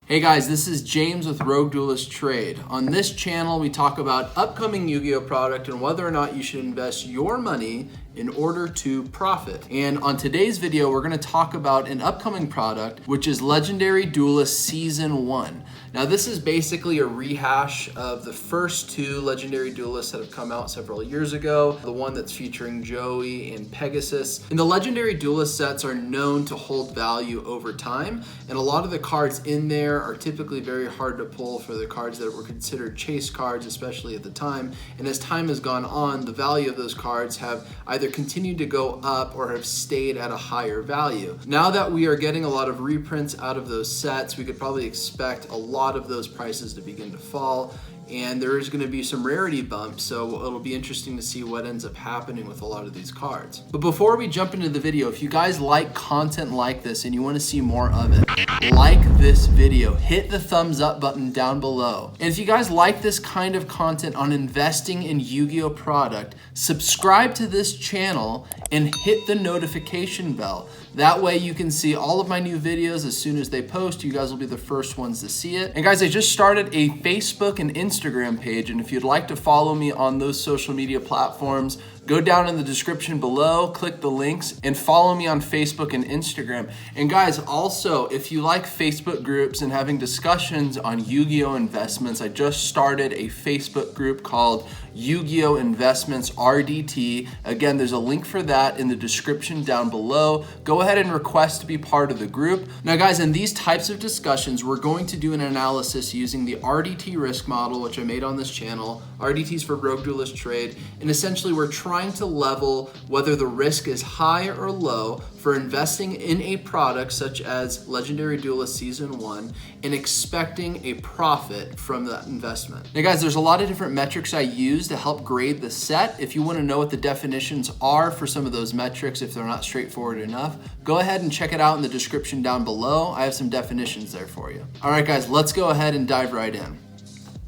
Hey guys, this is James with Rogue Duelist Trade. On this channel, we talk about upcoming Yu-Gi-Oh product and whether or not you should invest your money in order to profit. And on today's video, we're gonna talk about an upcoming product, which is Legendary Duelists Season 1. Now this is basically a rehash of the first two Legendary Duelists that have come out several years ago, the one that's featuring Joey and Pegasus. And the Legendary Duelist sets are known to hold value over time, and a lot of the cards in there are typically very hard to pull for the cards that were considered chase cards, especially at the time. And as time has gone on, the value of those cards have either continued to go up or have stayed at a higher value. Now that we are getting a lot of reprints out of those sets, we could probably expect a lot of those prices to begin to fall, and there is going to be some rarity bumps, so it'll be interesting to see what ends up happening with a lot of these cards. But before we jump into the video, if you guys like content like this and you want to see more of it, like this video, hit the thumbs up button down below. And if you guys like this kind of content on investing in Yu-Gi-Oh product, subscribe to this channel and hit the notification bell. That way you can see all of my new videos as soon as they post. You guys will be the first ones to see it. And guys, I just started a Facebook and Instagram page, and if you'd like to follow me on those social media platforms, go down in the description below, click the links, and follow me on Facebook and Instagram. And guys, also, if you like Facebook groups and having discussions on Yu-Gi-Oh investments, I just started a Facebook group called Yu-Gi-Oh Investments RDT. Again, there's a link for that in the description down below. Go ahead and request to be part of the group. Now guys, in these types of discussions, we're going to do an analysis using the RDT RISK model, which I made on this channel. RDT is for Rogue Duelist Trade. And essentially, we're trying to level whether the risk is high or low for investing in a product such as Legendary Duelist Season 1 and expecting a profit from that investment. Now guys, there's a lot of different metrics I use to help grade the set. If you want to know what the definitions are for some of those metrics, if they're not straightforward enough, go ahead and check it out in the description down below. I have some definitions there for you. All right guys, let's go ahead and dive right in.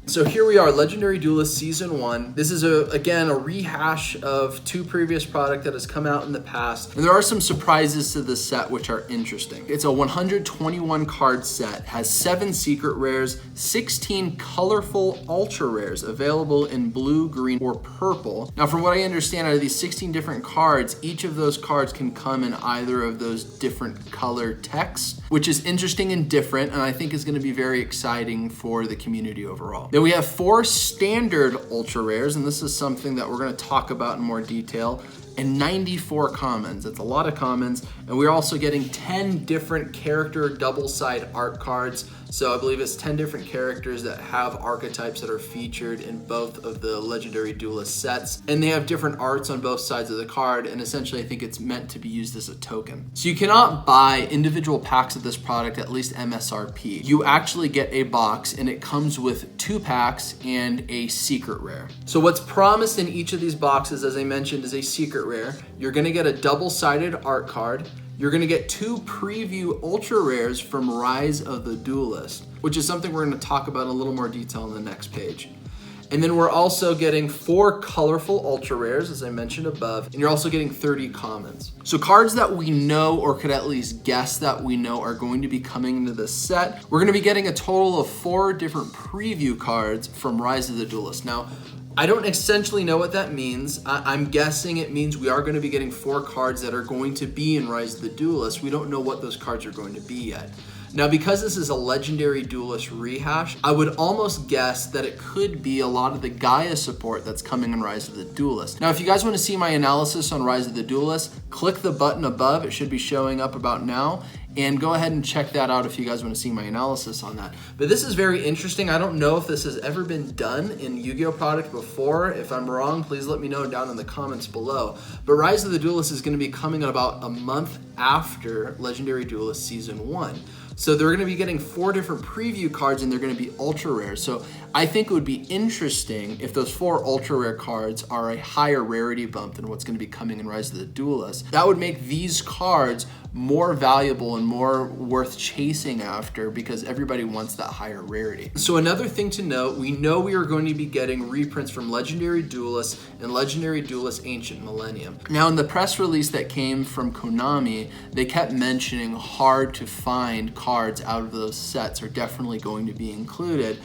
So here we are, Legendary Duelist Season 1. This is, again, a rehash of two previous product that has come out in the past. And there are some surprises to this set which are interesting. It's a 121 card set, has 7 secret rares, 16 colorful ultra rares available in blue, green, or purple. Now from what I understand, out of these 16 different cards, each of those cards can come in either of those different color texts, which is interesting and different, and I think is going to be very exciting for the community overall. Then we have 4 standard ultra rares, and this is something that we're going to talk about in more detail, and 94 commons. That's a lot of commons. And we're also getting 10 different character double side art cards. So I believe it's 10 different characters that have archetypes that are featured in both of the Legendary Duelist sets. And they have different arts on both sides of the card. And essentially, I think it's meant to be used as a token. So you cannot buy individual packs of this product at least MSRP. You actually get a box, and it comes with 2 packs and a secret rare. So what's promised in each of these boxes, as I mentioned, is a secret rare. You're gonna get a double-sided art card. You're gonna get 2 preview ultra rares from Rise of the Duelist, which is something we're gonna talk about in a little more detail on the next page. And then we're also getting 4 colorful ultra rares, as I mentioned above, and you're also getting 30 commons. So cards that we know, or could at least guess that we know, are going to be coming into this set. We're gonna be getting a total of 4 different preview cards from Rise of the Duelist. Now, I don't essentially know what that means. I'm guessing it means we are going to be getting 4 cards that are going to be in Rise of the Duelist. We don't know what those cards are going to be yet. Now, because this is a Legendary Duelist rehash, I would almost guess that it could be a lot of the Gaia support that's coming in Rise of the Duelist. Now, if you guys want to see my analysis on Rise of the Duelist, click the button above. It should be showing up about now. And go ahead and check that out if you guys want to see my analysis on that. But this is very interesting. I don't know if this has ever been done in Yu-Gi-Oh product before. If I'm wrong, please let me know down in the comments below. But Rise of the Duelist is going to be coming in about a month after Legendary Duelist Season 1. So they're going to be getting 4 different preview cards, and they're going to be ultra rare. So I think it would be interesting if those 4 ultra rare cards are a higher rarity bump than what's going to be coming in Rise of the Duelist. That would make these cards more valuable and more worth chasing after because everybody wants that higher rarity. So another thing to note, we know we are going to be getting reprints from Legendary Duelists and Legendary Duelists Ancient Millennium. Now in the press release that came from Konami, they kept mentioning hard to find cards out of those sets are definitely going to be included.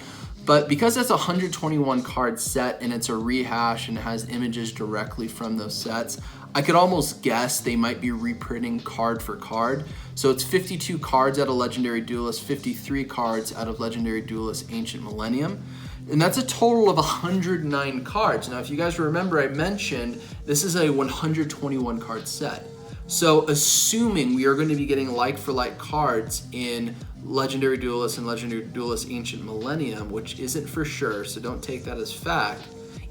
But because it's a 121 card set and it's a rehash and it has images directly from those sets, I could almost guess they might be reprinting card for card. So it's 52 cards out of Legendary Duelist, 53 cards out of Legendary Duelist Ancient Millennium. And that's a total of 109 cards. Now, if you guys remember, I mentioned this is a 121 card set. So assuming we are going to be getting like for like cards in Legendary Duelist and Legendary Duelist Ancient Millennium, which isn't for sure, so don't take that as fact.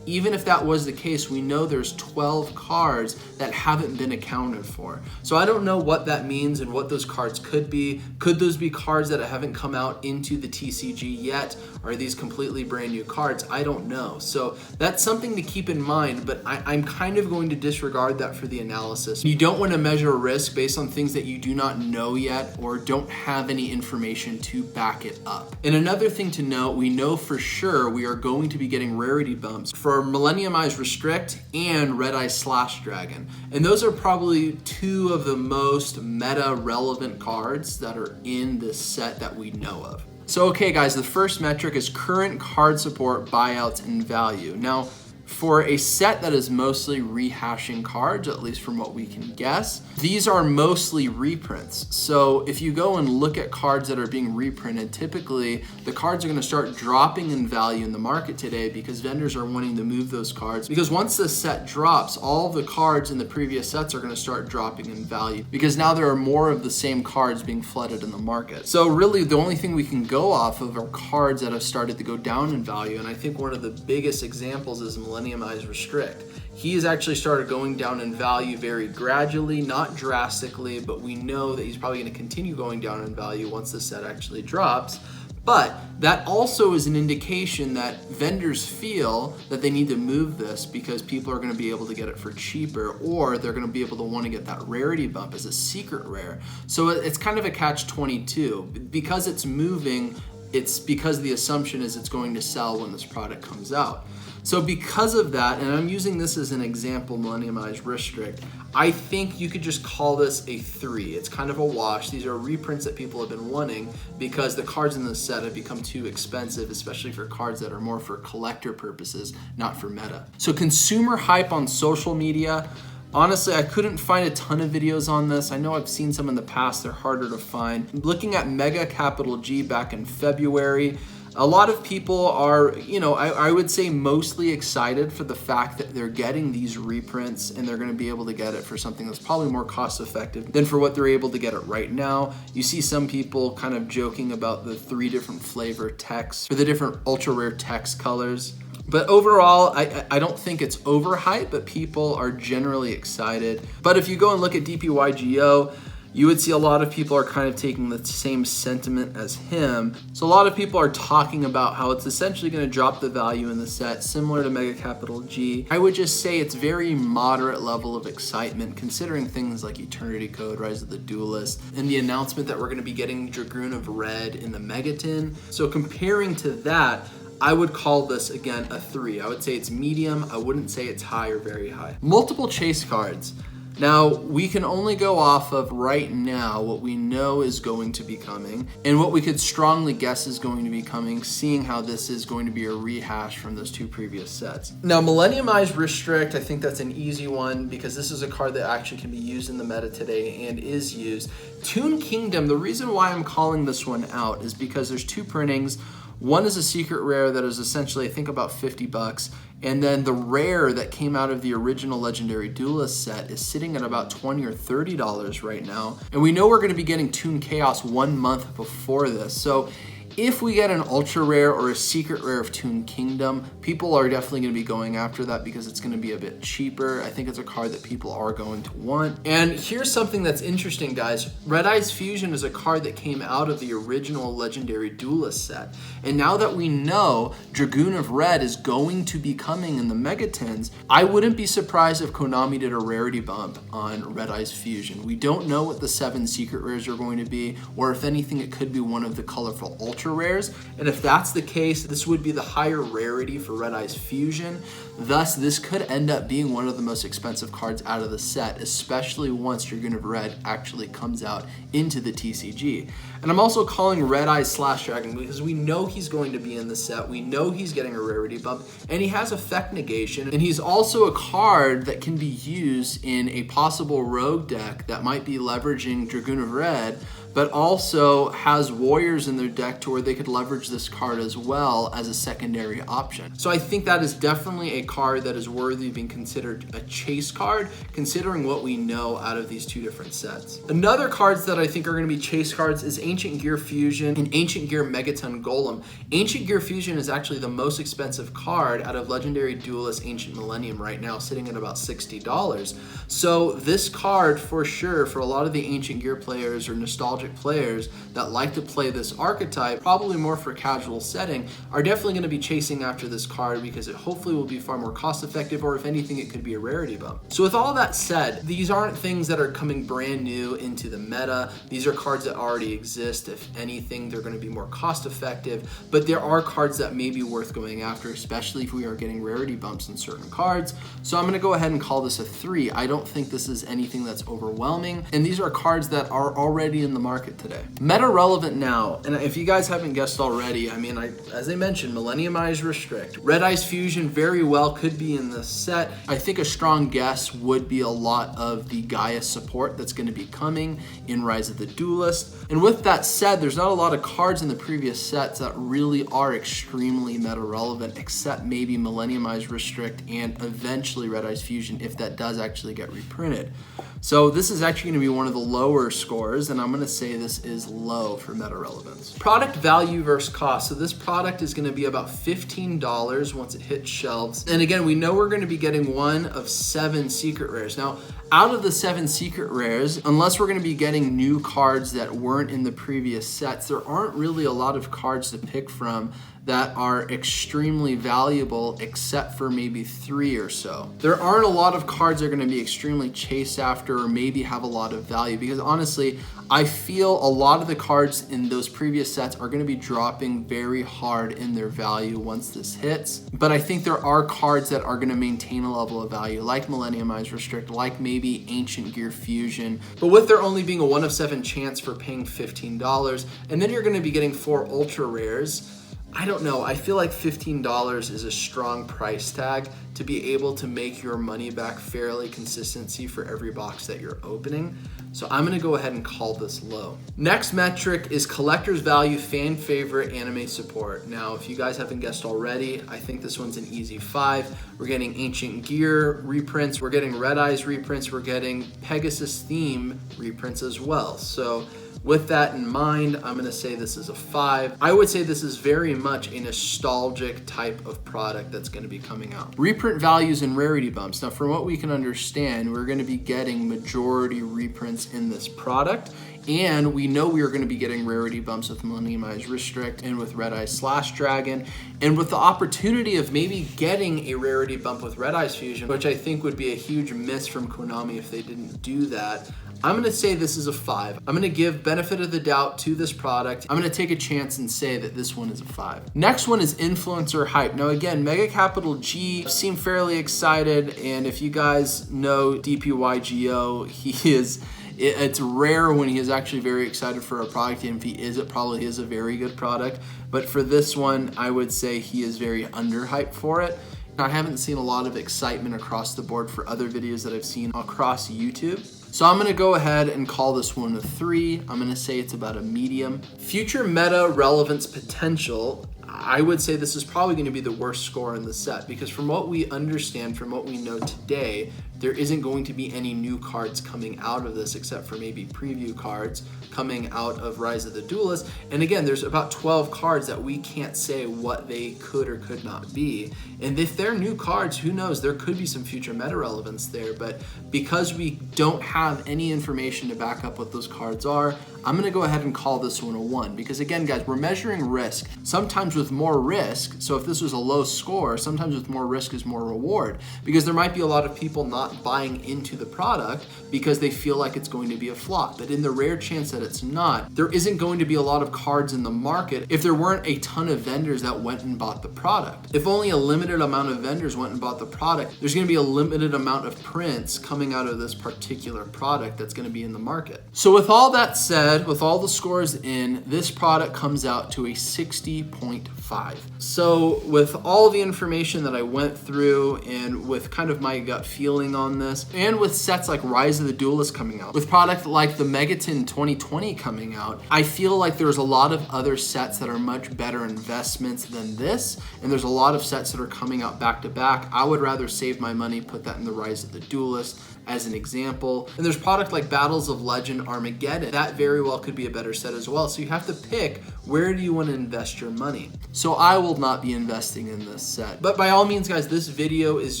Even if that was the case, we know there's 12 cards that haven't been accounted for. So I don't know what that means and what those cards could be. Could those be cards that haven't come out into the TCG yet? Are these completely brand new cards? I don't know. So that's something to keep in mind, but I'm kind of going to disregard that for the analysis. You don't want to measure risk based on things that you do not know yet or don't have any information to back it up. And another thing to note, we know for sure we are going to be getting rarity bumps for Millennium Eyes Restrict and Red Eye Slash Dragon. And those are probably two of the most meta relevant cards that are in this set that we know of. So okay guys, the first metric is current card support buyouts and value. Now, for a set that is mostly rehashing cards, at least from what we can guess, these are mostly reprints. So if you go and look at cards that are being reprinted, typically the cards are going to start dropping in value in the market today because vendors are wanting to move those cards. Because once the set drops, all the cards in the previous sets are going to start dropping in value because now there are more of the same cards being flooded in the market. So really the only thing we can go off of are cards that have started to go down in value. And I think one of the biggest examples is Millennium Eyes Restrict. He has actually started going down in value very gradually, not drastically, but we know that he's probably going to continue going down in value once the set actually drops. But that also is an indication that vendors feel that they need to move this because people are going to be able to get it for cheaper, or they're going to be able to want to get that rarity bump as a secret rare. So it's kind of a catch-22. Because it's moving, it's because the assumption is it's going to sell when this product comes out. So because of that, and I'm using this as an example, Millennium Eyes Restrict, I think you could just call this a 3. It's kind of a wash. These are reprints that people have been wanting because the cards in the set have become too expensive, especially for cards that are more for collector purposes, not for meta. So consumer hype on social media. Honestly, I couldn't find a ton of videos on this. I know I've seen some in the past, they're harder to find. Looking at Mega Capital G back in February, a lot of people are, I would say mostly excited for the fact that they're getting these reprints and they're gonna be able to get it for something that's probably more cost effective than for what they're able to get it right now. You see some people kind of joking about the 3 different flavor text or the different ultra rare text colors. But overall, I don't think it's overhyped, but people are generally excited. But if you go and look at Yugioh, you would see a lot of people are kind of taking the same sentiment as him. So a lot of people are talking about how it's essentially going to drop the value in the set, similar to Mega Capital G. I would just say it's very moderate level of excitement, considering things like Eternity Code, Rise of the Duelist, and the announcement that we're going to be getting Dragoon of Red in the Megaton. So comparing to that, I would call this, again, a 3. I would say it's medium. I wouldn't say it's high or very high. Multiple chase cards. Now, we can only go off of right now what we know is going to be coming and what we could strongly guess is going to be coming, seeing how this is going to be a rehash from those 2 previous sets. Now, Millennium Eyes Restrict, I think that's an easy one because this is a card that actually can be used in the meta today and is used. Toon Kingdom, the reason why I'm calling this one out is because there's 2 printings. One is a secret rare that is essentially, I think, about 50 bucks. And then the rare that came out of the original Legendary Duelist set is sitting at about $20 or $30 right now. And we know we're going to be getting Toon Chaos 1 month before this. So If we get an ultra rare or a secret rare of Toon Kingdom, people are definitely going to be going after that because it's going to be a bit cheaper. I think it's a card that people are going to want. And here's something that's interesting, guys. Red Eyes Fusion is a card that came out of the original Legendary Duelist set. And now that we know Dragoon of Red is going to be coming in the Megatins, I wouldn't be surprised if Konami did a rarity bump on Red Eyes Fusion. We don't know what the 7 secret rares are going to be, or if anything, it could be one of the colorful ultra rares. And if that's the case, this would be the higher rarity for Red Eyes Fusion. Thus, this could end up being one of the most expensive cards out of the set, especially once Dragoon of Red actually comes out into the TCG. And I'm also calling Red Eyes Slash Dragon because we know he's going to be in the set. We know he's getting a rarity bump, and he has effect negation. And he's also a card that can be used in a possible rogue deck that might be leveraging Dragoon of Red, but also has warriors in their deck to where they could leverage this card as well as a secondary option. So I think that is definitely a card that is worthy of being considered a chase card, considering what we know out of these 2 different sets. Another cards that I think are going to be chase cards is Ancient Gear Fusion and Ancient Gear Megaton Golem. Ancient Gear Fusion is actually the most expensive card out of Legendary Duelist Ancient Millennium right now, sitting at about $60. So this card, for sure, for a lot of the Ancient Gear players or nostalgia players that like to play this archetype, probably more for casual setting, are definitely going to be chasing after this card because it hopefully will be far more cost effective, or if anything, it could be a rarity bump. So with all that said, these aren't things that are coming brand new into the meta. These are cards that already exist. If anything, they're going to be more cost effective, but there are cards that may be worth going after, especially if we are getting rarity bumps in certain cards. So I'm going to go ahead and call this a 3. I don't think this is anything that's overwhelming, and these are cards that are already in the market today. Meta relevant now, and if you guys haven't guessed already, I mean, as I mentioned, Millennium Eyes Restrict. Red Eyes Fusion very well could be in this set. I think a strong guess would be a lot of the Gaia support that's going to be coming in Rise of the Duelist. And with that said, there's not a lot of cards in the previous sets that really are extremely meta relevant, except maybe Millennium Eyes Restrict and eventually Red Eyes Fusion if that does actually get reprinted. So this is actually going to be one of the lower scores, and I'm going to say this is low for meta relevance. Product value versus cost. So this product is going to be about $15 once it hits shelves. And again, we know we're going to be getting one of 7 secret rares. Now, out of the 7 secret rares, unless we're going to be getting new cards that weren't in the previous sets, there aren't really a lot of cards to pick from that are extremely valuable, except for maybe 3 or so. There aren't a lot of cards that are gonna be extremely chased after or maybe have a lot of value, because honestly, I feel a lot of the cards in those previous sets are gonna be dropping very hard in their value once this hits. But I think there are cards that are gonna maintain a level of value, like Millennium Eyes Restrict, like maybe Ancient Gear Fusion. But with there only being a 1 of 7 chance for paying $15, and then you're gonna be getting 4 ultra rares, I don't know, I feel like $15 is a strong price tag to be able to make your money back fairly consistency for every box that you're opening. So I'm gonna go ahead and call this low. Next metric is collector's value fan favorite anime support. Now, if you guys haven't guessed already, I think this one's an easy 5. We're getting Ancient Gear reprints, we're getting Red Eyes reprints, we're getting Pegasus theme reprints as well. So with that in mind, I'm gonna say this is a 5. I would say this is very much a nostalgic type of product that's gonna be coming out. Reprint values and rarity bumps. Now, from what we can understand, we're gonna be getting majority reprints in this product, and we know we are gonna be getting rarity bumps with Millennium Eyes Restrict and with Red Eyes Slash Dragon, and with the opportunity of maybe getting a rarity bump with Red Eyes Fusion, which I think would be a huge miss from Konami if they didn't do that. I'm gonna say this is a 5. I'm gonna give benefit of the doubt to this product. I'm gonna take a chance and say that this one is a 5. Next one is influencer hype. Now again, Mega Capital G seem fairly excited, and if you guys know DPY Yugioh, it's rare when he is actually very excited for a product, and if he is, it probably is a very good product. But for this one, I would say he is very underhyped for it. I haven't seen a lot of excitement across the board for other videos that I've seen across YouTube. So I'm gonna go ahead and call this one a 3. I'm gonna say it's about a medium. Future meta relevance potential, I would say this is probably gonna be the worst score in the set, because from what we understand, from what we know today, there isn't going to be any new cards coming out of this except for maybe preview cards coming out of Rise of the Duelists. And again, there's about 12 cards that we can't say what they could or could not be. And if they're new cards, who knows, there could be some future meta relevance there. But because we don't have any information to back up what those cards are, I'm gonna go ahead and call this one a 1, because again, guys, we're measuring risk. Sometimes with more risk, so if this was a low score, sometimes with more risk is more reward, because there might be a lot of people not buying into the product because they feel like it's going to be a flop. But in the rare chance that it's not, there isn't going to be a lot of cards in the market if there weren't a ton of vendors that went and bought the product. If only a limited amount of vendors went and bought the product, there's gonna be a limited amount of prints coming out of this particular product that's gonna be in the market. So with all that said, with all the scores in, this product comes out to a 60.5. So with all the information that I went through and with kind of my gut feeling on this, and with sets like Rise of the Duelists coming out, with product like the Megaton 2020 coming out, I feel like there's a lot of other sets that are much better investments than this, and there's a lot of sets that are coming out back to back. I would rather save my money, put that in the Rise of the Duelists as an example. And there's product like Battles of Legend Armageddon. That very well could be a better set as well. So you have to pick, where do you want to invest your money? So I will not be investing in this set. But by all means, guys, this video is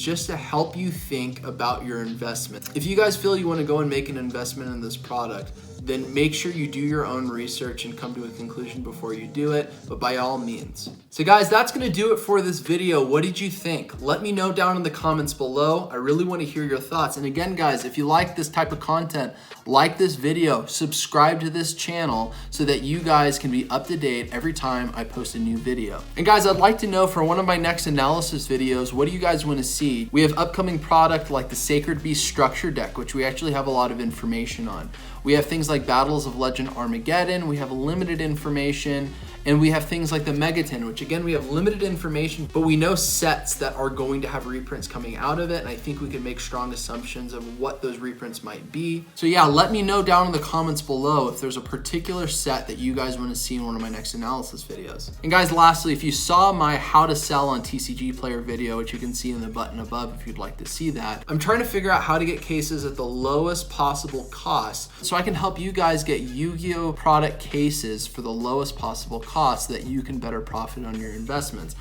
just to help you think about your investment. If you guys feel you want to go and make an investment in this product, then make sure you do your own research and come to a conclusion before you do it, but by all means. So guys, that's gonna do it for this video. What did you think? Let me know down in the comments below. I really wanna hear your thoughts. And again, guys, if you like this type of content, like this video, subscribe to this channel so that you guys can be up to date every time I post a new video. And guys, I'd like to know for one of my next analysis videos, what do you guys wanna see? We have upcoming product like the Sacred Beast Structure Deck, which we actually have a lot of information on. We have things like Battles of Legend Armageddon, we have limited information, and we have things like the Megaton, which again, we have limited information, but we know sets that are going to have reprints coming out of it, and I think we can make strong assumptions of what those reprints might be. So yeah, let me know down in the comments below if there's a particular set that you guys want to see in one of my next analysis videos. And guys, lastly, if you saw my how to sell on TCG Player video, which you can see in the button above if you'd like to see that, I'm trying to figure out how to get cases at the lowest possible cost so I can help you guys get Yu-Gi-Oh product cases for the lowest possible cost that you can better profit on your investments.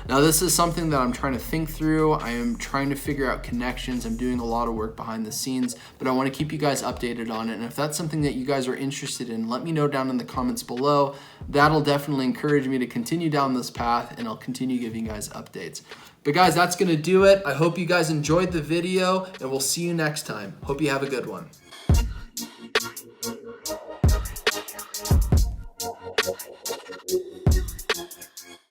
Now, this is something that I'm trying to think through. I am trying to figure out connections. I'm doing a lot of work behind the scenes, but I want to keep you guys updated on it. And if that's something that you guys are interested in, let me know down in the comments below. That'll definitely encourage me to continue down this path, and I'll continue giving you guys updates. But guys, that's gonna do it. I hope you guys enjoyed the video, and we'll see you next time. Hope you have a good one.